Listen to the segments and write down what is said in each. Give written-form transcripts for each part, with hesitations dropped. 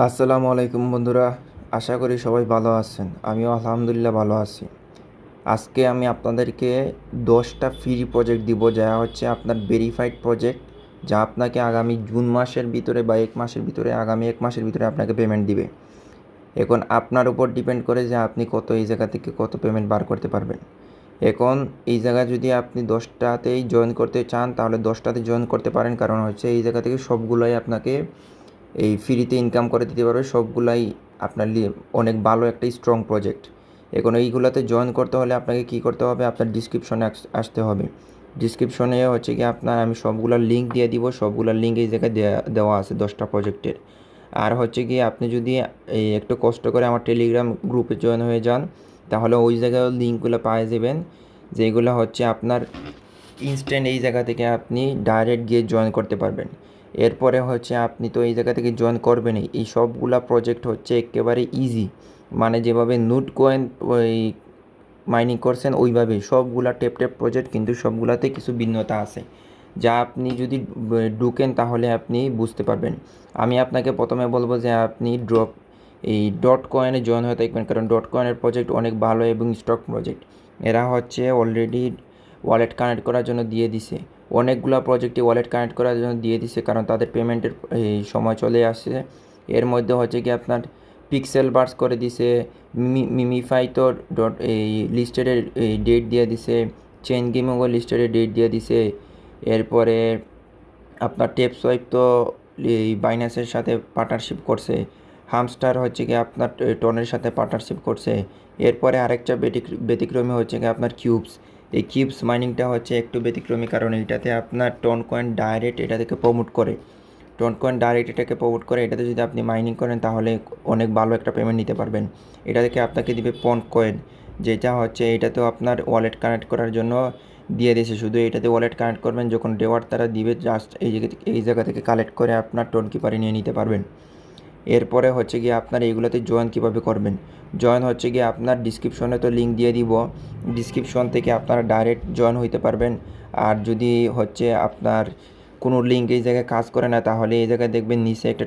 আসসালামু আলাইকুম বন্ধুরা, আশা করি সবাই ভালো আছেন। আমিও আলহামদুলিল্লাহ ভালো আছি। আজকে আমি আপনাদেরকে 10টা ফ্রি প্রজেক্ট দিব, যা হচ্ছে আপনার ভেরিফাইড প্রজেক্ট, যা আপনাকে আগামী জুন মাসের ভিতরে বা আগামী এক মাসের ভিতরে আপনাকে পেমেন্ট দিবে। এখন আপনার উপর ডিপেন্ড করে যে আপনি এই জায়গা থেকে কত পেমেন্ট বার করতে পারবেন। এখন এই জায়গায় যদি আপনি 10টাতেই জয়েন করতে চান তাহলে 10টাতে জয়েন করতে পারেন, কারণ হচ্ছে এই জায়গা থেকে সবগুলোই আপনাকে এই ফ্রিতে ইনকাম করে দিতে পারবে। সবগুলাই আপনার অনেক ভালো একটা স্ট্রং প্রজেক্ট। এখন এইগুলোতে জয়েন করতে হলে আপনাকে কী করতে হবে, আপনার ডিসক্রিপশনে আসতে হবে। ডিসক্রিপশনে হচ্ছে কি আমি সবগুলোর লিঙ্ক দিয়ে দিব। সবগুলোর লিঙ্ক এই জায়গায় দেওয়া আছে 10টা প্রজেক্টের। আর হচ্ছে কি আপনি যদি এই একটু কষ্ট করে আমার টেলিগ্রাম গ্রুপে জয়েন হয়ে যান, তাহলে ওই জায়গায় লিঙ্কগুলো পেয়ে যাবেন, যেগুলো হচ্ছে আপনার ইনস্ট্যান্ট এই জায়গা থেকে আপনি ডাইরেক্ট গিয়ে জয়েন করতে পারবেন। এরপরে হচ্ছে আপনি তো এই জায়গা থেকে জয়েন করবেনই। এই সবগুলা প্রজেক্ট হচ্ছে একেবারে ইজি, মানে যেভাবে নোট কয়েন ওই মাইনিং করছেন ওইভাবেই সবগুলা টেপ প্রজেক্ট, কিন্তু সবগুলাতে কিছু ভিন্নতা আছে, যা আপনি যদি ঢুকেন তাহলে আপনি বুঝতে পারবেন। আমি আপনাকে প্রথমে বলবো যে আপনি এই ডট কয়েনে জয়েন হয়ে থাকবেন, কারণ ডট কয়েনের প্রজেক্ট অনেক ভালো এবং স্টক প্রজেক্ট। এরা হচ্ছে অলরেডি ওয়ালেট কানেক্ট করার জন্য দিয়ে দিছে। অনেকগুলো প্রজেক্টে ওয়ালেট কানেক্ট করার জন্য দিয়ে দিছে, কারণ তাদের পেমেন্টের এই সময় চলে আসছে। এর মধ্যে হচ্ছে কি আপনার পিক্সেল বার্স করে দিছে, মিমিফাই তো ডট এই লিস্টেডের এই ডেট দিয়ে দিছে, চেন গেমিংও লিস্টেডের ডেট দিয়ে দিছে। এরপরে আপনার টেপ সোয়াইপ তো এই বাইন্যান্সের সাথে পার্টনারশিপ করছে। হামস্টার হচ্ছে কি আপনার টনের সাথে পার্টনারশিপ করছে। এরপরে আরেকটা ব্যতিক্রমী হচ্ছে কি আপনার কিউবস। এই কিউবস মাইনিংটা হচ্ছে একটু ব্যতিক্রমী, কারণ এইটাতে আপনার টন কয়েন ডাইরেক্ট এটা থেকে প্রমোট করে। টন কয়েন ডাইরেক্ট এটাকে প্রমোট করে। এটাতে যদি আপনি মাইনিং করেন তাহলে অনেক ভালো একটা পেমেন্ট নিতে পারবেন। এটা থেকে আপনাকে দিবে পন্ড কয়েন, যেটা হচ্ছে এটাতেও আপনার ওয়ালেট কানেক্ট করার জন্য দিয়ে দিয়েছে। শুধু এটাতে ওয়ালেট কানেক্ট করবেন, যখন রেওয়ার্ড তারা দিবে জাস্ট এই জায়গা থেকে কালেক্ট করে আপনার টোন কিপারে নিয়ে নিতে পারবেন। এরপরে হচ্ছে গিয়ে আপনার এইগুলোতে জয়েন কীভাবে করবেন। জয়েন হচ্ছে গিয়ে আপনার ডিসক্রিপশনে তো লিঙ্ক দিয়ে দিব, ডিসক্রিপশন থেকে আপনারা ডাইরেক্ট জয়েন হইতে পারবেন। আর যদি হচ্ছে আপনার কোনো লিঙ্ক এই জায়গায় কাজ করে না, তাহলে এই জায়গায় দেখবেন নিচে একটা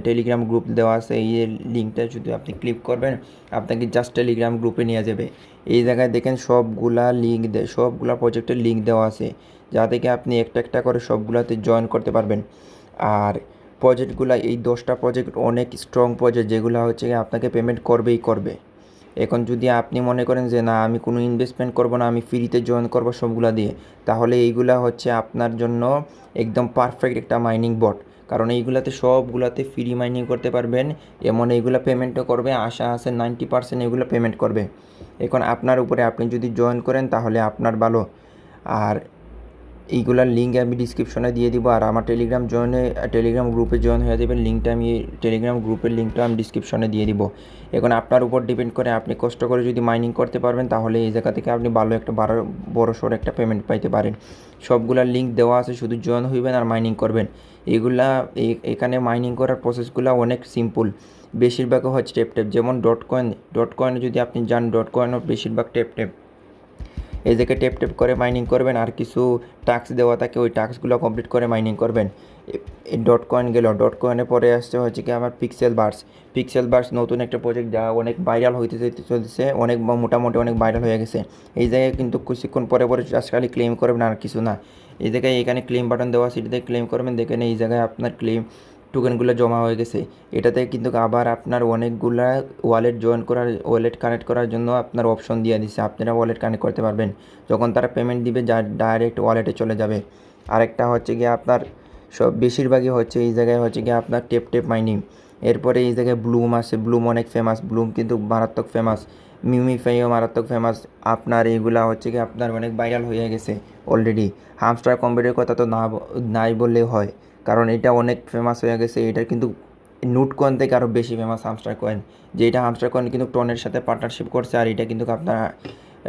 টেলিগ্রাম গ্রুপ দেওয়া আছে। এই লিঙ্কটা যদি আপনি ক্লিক করবেন, আপনাকে জাস্ট টেলিগ্রাম গ্রুপে নিয়ে যাবে। এই জায়গায় দেখেন সবগুলা প্রজেক্টের লিঙ্ক দেওয়া আছে, যা থেকে আপনি একটা একটা করে সবগুলাতে জয়েন করতে পারবেন। আর প্রজেক্টগুলো এই 10টা প্রজেক্ট অনেক স্ট্রং প্রজেক্ট, যেগুলো হচ্ছে আপনাকে পেমেন্ট করবেই করবে। এখন যদি আপনি মনে করেন যে না, আমি কোনো ইনভেস্টমেন্ট করব না, আমি ফ্রিতে জয়েন করব সবগুলা দিয়ে, তাহলে এইগুলা হচ্ছে আপনার জন্য একদম পারফেক্ট একটা মাইনিং বট। কারণ এইগুলাতে সবগুলাতে ফ্রি মাইনিং করতে পারবেন। এমন এইগুলা পেমেন্টও করবে, আশা আছে 90% এগুলো পেমেন্ট করবে। এখন আপনার উপরে, আপনি যদি জয়েন করেন তাহলে আপনার ভালো। আর এইগুলার লিঙ্ক আমি ডিসক্রিপশনে দিয়ে দিব। আর আমার টেলিগ্রাম গ্রুপে জয়েন হয়ে যাবেন। টেলিগ্রাম গ্রুপের লিঙ্কটা আমি ডিসক্রিপশনে দিয়ে দিব। এখন আপনার উপর ডিপেন্ড করে, আপনি কষ্ট করে যদি মাইনিং করতে পারবেন তাহলে এই জায়গা থেকে আপনি ভালো একটা বড় সড়ো একটা পেমেন্ট পাইতে পারেন। সবগুলার লিঙ্ক দেওয়া আছে, শুধু জয়েন হইবেন আর মাইনিং করবেন। এখানে মাইনিং করার প্রসেসগুলো অনেক সিম্পল। বেশিরভাগ হচ্ছে টেপ। যেমন ডট কয়েনে যদি আপনি যান, ডট কয়েনও বেশিরভাগ টেপ। এই জায়গায় টেপ করে মাইনিং করবেন, আর কিছু টাস্ক দেওয়া থাকে, ওই টাস্কগুলো কমপ্লিট করে মাইনিং করবেন। এই ডট কয়েন গেল। ডট কয়েনে পরে আসছে হচ্ছে কি আমার পিক্সেল বার্স নতুন একটা প্রজেক্ট, যা অনেক ভাইরাল হইতে চলতেছে, মোটামুটি অনেক ভাইরাল হয়ে গেছে। এই জায়গায় কিন্তু কিছুক্ষণ পরে জাস্ট খালি ক্লেম করবেন আর কিছু না। এই জায়গায় এখানে ক্লেম বাটন দেওয়া আছে, এটাতে ক্লেম করবেন। দেখেন এই জায়গায় আপনার ক্লেম টোকেনগুলো জমা হয়ে গেছে। এটাতে কিন্তু আবার আপনার অনেকগুলা ওয়ালেট কানেক্ট করার জন্য আপনার অপশন দিয়ে দিচ্ছে, আপনারা ওয়ালেট কানেক্ট করতে পারবেন। যখন তারা পেমেন্ট দিবে, যা ডাইরেক্ট ওয়ালেটে চলে যাবে। আরেকটা হচ্ছে গিয়ে আপনার বেশিরভাগই হচ্ছে এই জায়গায় হচ্ছে গিয়ে আপনার টেপ মাইনিং। এরপরে এই জায়গায় ব্লুম আছে। ব্লুম অনেক ফেমাস, ব্লুম কিন্তু মারাত্মক ফেমাস। মিমিফাইও মারাত্মক ফেমাস। আপনার এইগুলা হচ্ছে কি আপনার অনেক ভাইরাল হয়ে গেছে অলরেডি। হামস্টার কম্পিউটারের কথা তো নাই বললেই হয়, কারণ এটা অনেক ফেমাস হয়ে গেছে। এটা কিন্তু নোট কয়েন থেকে আরও বেশি ফেমাস হামস্টার কয়েন। যেটা হামস্টার কয়েন কিন্তু টনের সাথে পার্টনারশিপ করছে, আর এটা কিন্তু আপনার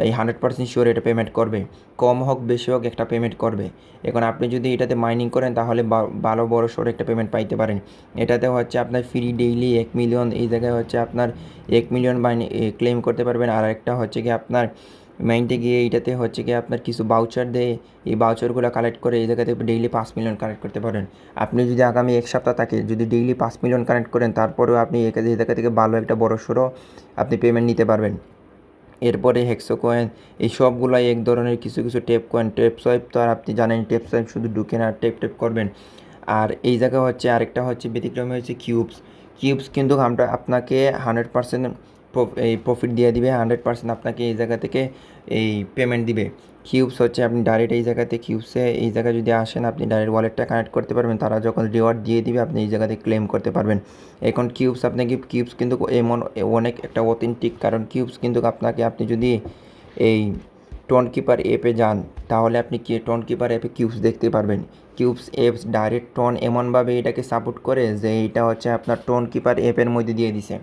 এই 100% শিওর এটা পেমেন্ট করবে। কম হোক বেশি হোক একটা পেমেন্ট করবে। এখন আপনি যদি এটাতে মাইনিং করেন তাহলে ভালো বড় সড়ো একটা পেমেন্ট পাইতে পারেন। এটাতে হচ্ছে আপনার ফ্রি ডেইলি 1 মিলিয়ন, এই জায়গায় হচ্ছে আপনার 1 মিলিয়ন ক্লেম করতে পারবেন। আর একটা হচ্ছে কি আপনার মাইন্ডে গিয়ে এইটাতে হচ্ছে কি আপনার কিছু বাউচার দেয়, এই বাউচারগুলো কালেক্ট করে এই জায়গা থেকে ডেইলি 5 মিলিয়ন কালেক্ট করতে পারেন। আপনি যদি আগামী এক সপ্তাহ থাকে যদি ডেইলি 5 মিলিয়ন কালেক্ট করেন, তারপরেও আপনি এই জায়গা থেকে ভালো একটা বড়সড় আপনি পেমেন্ট নিতে পারবেন। এরপরে হেক্সো কয়েন, এই সবগুলাই এক ধরনের কিছু কিছু টেপ কয়েন। টেপ সোয়াইপ তো আর আপনি জানেন, টেপ সোয়াইপ শুধু ঢুকেন আর টেপ টেপ করবেন। আর এই জায়গা হচ্ছে আরেকটা হচ্ছে ব্যতিক্রমী হচ্ছে কিউবস। কিউবস কিন্তু আমরা আপনাকে 100% এই প্রফিট দিয়ে দিবে, 100% আপনাকে এই জায়গা থেকে এই পেমেন্ট দিবে। কিউবস হচ্ছে আপনি ডাইরেক্ট এই জায়গাতে কিউবসে এই জায়গায় যদি আসেন আপনি ডাইরেক্ট ওয়ালেটটা কানেক্ট করতে পারবেন, তারা যখন রিওয়ার্ড দিয়ে দিবে আপনি এই জায়গাতে ক্লেম করতে পারবেন। এখন কিউবস আপনাকে কিউবস কিন্তু এমন অনেক একটা অথেন্টিক, কারণ কিউবস কিন্তু আপনাকে আপনি যদি এই টোন কিপার অ্যাপে যান তাহলে আপনি কি টোন কিপার অ্যাপে কিউবস দেখতে পারবেন। কিউবস অ্যাপস ডাইরেক্ট টোন এমনভাবে এটাকে সাপোর্ট করে যে এটা হচ্ছে আপনার টোন কিপার অ্যাপের মধ্যে দিয়ে দিছে।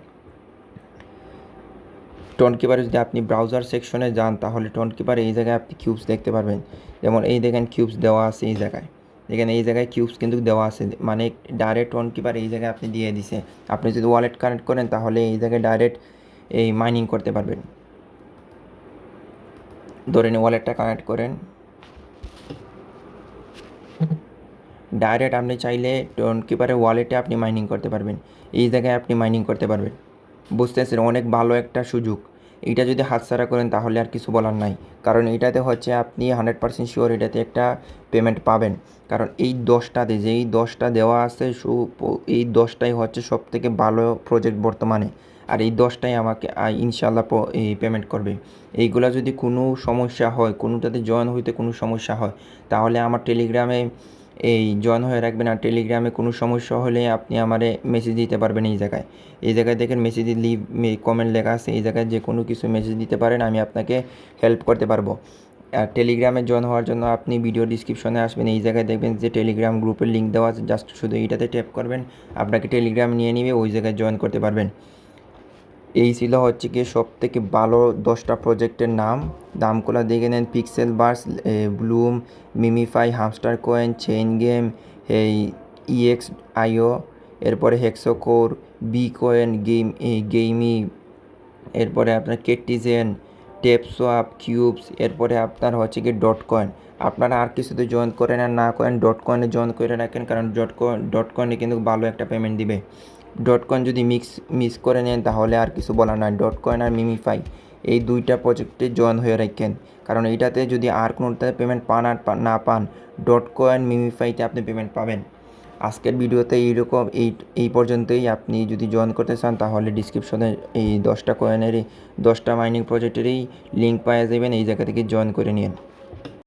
টোন কিপারে যদি আপনি ব্রাউজার সেকশনে যান তাহলে টোন কিপারে এই জায়গায় আপনি কিউবস দেখতে পারবেন। যেমন এই দেখেন কিউবস দেওয়া আছে এই জায়গায়, দেখেন এই জায়গায় কিউবস কিন্তু দেওয়া আছে, মানে ডাইরেক্ট টোন কিপার এই জায়গায় আপনি দিয়ে দিছে। আপনি যদি ওয়ালেট কানেক্ট করেন তাহলে এই জায়গায় ডাইরেক্ট এই মাইনিং করতে পারবেন। ধরে নিন ওয়ালেটটা কানেক্ট করেন, ডাইরেক্ট আপনি চাইলে টোন কিপারের ওয়ালেটে আপনি মাইনিং করতে পারবেন, এই জায়গায় আপনি মাইনিং করতে পারবেন। বুঝতেছেন, অনেক ভালো একটা সুযোগ। এইটা যদি হাতছাড়া করেন তাহলে আর কিছু বলার নাই, কারণ এইটাতে হচ্ছে আপনি 100% শিওর এটাতে একটা পেমেন্ট পাবেন। কারণ এই 10টাতে যেই 10টা দেওয়া আছে এই 10টাই হচ্ছে সবথেকে ভালো প্রজেক্ট বর্তমানে। আর এই 10টাই আমাকে ইনশাল্লাহ এই পেমেন্ট করবে। এইগুলা যদি কোনো সমস্যা হয়, কোনোটাতে জয়েন হইতে কোনো সমস্যা হয় তাহলে আমার টেলিগ্রামে এই জয়েন হয়ে রাখবেন। আর টেলিগ্রামে কোনো সমস্যা হলে আপনি আমারে মেসেজ দিতে পারবেন। এই জায়গায় দেখেন মেসেজ লিভ কমেন্ট লেখা আছে, এই জায়গায় যে কোনো কিছু মেসেজ দিতে পারেন, আমি আপনাকে হেল্প করতে পারবো। আর টেলিগ্রামে জয়েন হওয়ার জন্য আপনি ভিডিও ডিসক্রিপশনে আসবেন, এই জায়গায় দেখবেন যে টেলিগ্রাম গ্রুপের লিঙ্ক দেওয়া আছে, জাস্ট শুধু এইটাতে ট্যাপ করবেন, আপনাকে টেলিগ্রাম নিয়ে নিবে, ওই জায়গায় জয়েন করতে পারবেন। এই ছিল হচ্ছে কি সবথেকে ভালো 10টা প্রজেক্টের দামগুলো দেখে নেন। Pixelverse, Blum, MemeFi, Hamster coin, chain game, এই ইএক্স আইও, এরপরে হেক্সোকোর, বি কয়েন, গেইমি, এরপরে আপনার কেটিজেন, টেপসোয়াপ, কিউবস, এরপরে আপনার হচ্ছে কি ডট কয়েন। আপনারা আর কিছুতে জয়েন করেন আর না করেন ডট কয়েনে জয়েন করে রাখেন, কারণ ডট কয়েনে কিন্তু ভালো একটা পেমেন্ট দিবে। ডট কয়েন যদি মিস করে নেন তাহলে আর কিছু বলার নাই। ডট কয়েন আর মিমিফাই এই দুইটা প্রজেক্টে জয়েন হয়ে রাখেন, কারণ এইটাতে যদি আর কোনোটাতে পেমেন্ট পান আর না পান, ডট কয়েন মিমিফাইতে আপনি পেমেন্ট পাবেন। আজকের ভিডিওতে এইরকম এই পর্যন্তই। আপনি যদি জয়েন করতে চান তাহলে ডিসক্রিপশনে এই 10টা কয়েনেরই 10টা মাইনিং প্রজেক্টেরই লিঙ্ক পাওয়া যাবেন, এই জায়গা থেকে জয়েন করে নিন।